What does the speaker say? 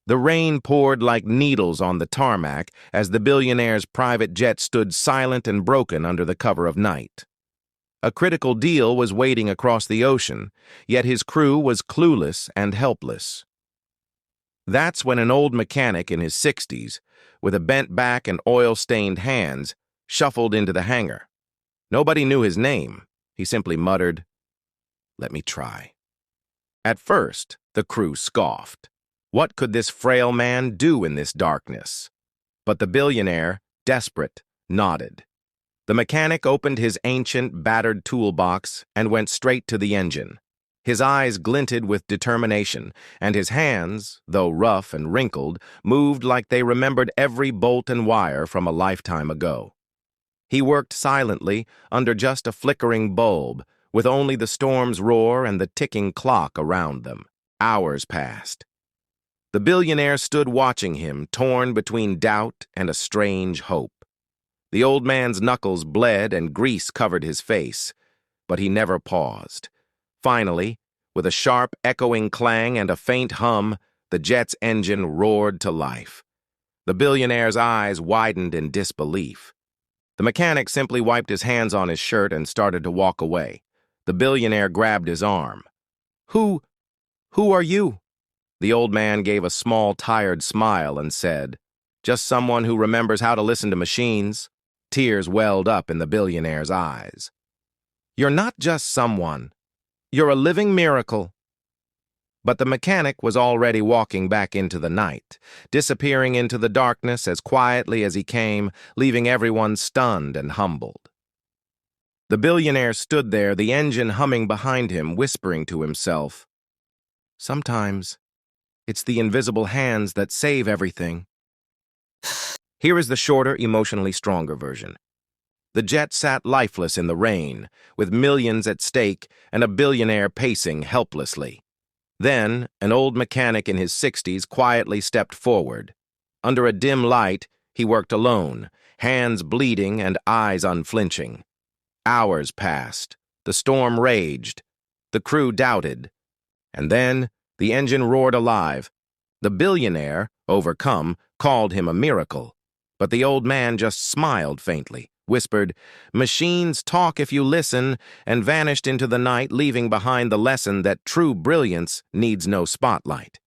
The rain poured like needles on the tarmac as the billionaire's private jet stood silent and broken under the cover of night. A critical deal was waiting across the ocean, yet his crew was clueless and helpless. That's when an old mechanic in his 60s, with a bent back and oil-stained hands, shuffled into the hangar. Nobody knew his name. He simply muttered, "Let me try." At first, the crew scoffed. What could this frail man do in this darkness? But the billionaire, desperate, nodded. The mechanic opened his ancient, battered toolbox and went straight to the engine. His eyes glinted with determination, and his hands, though rough and wrinkled, moved like they remembered every bolt and wire from a lifetime ago. He worked silently under just a flickering bulb, with only the storm's roar and the ticking clock around them. Hours passed. The billionaire stood watching him, torn between doubt and a strange hope. The old man's knuckles bled and grease covered his face, but he never paused. Finally, with a sharp, echoing clang and a faint hum, the jet's engine roared to life. The billionaire's eyes widened in disbelief. The mechanic simply wiped his hands on his shirt and started to walk away. The billionaire grabbed his arm. Who are you?" The old man gave a small, tired smile and said, "Just someone who remembers how to listen to machines." Tears welled up in the billionaire's eyes. "You're not just someone. You're a living miracle." But the mechanic was already walking back into the night, disappearing into the darkness as quietly as he came, leaving everyone stunned and humbled. The billionaire stood there, the engine humming behind him, whispering to himself, "Sometimes it's the invisible hands that save everything." Here is the shorter, emotionally stronger version. The jet sat lifeless in the rain, with millions at stake and a billionaire pacing helplessly. Then, an old mechanic in his 60s quietly stepped forward. Under a dim light, he worked alone, hands bleeding and eyes unflinching. Hours passed. The storm raged. The crew doubted. And then, the engine roared alive. The billionaire, overcome, called him a miracle. But the old man just smiled faintly, whispered, "Machines talk if you listen," and vanished into the night, leaving behind the lesson that true brilliance needs no spotlight.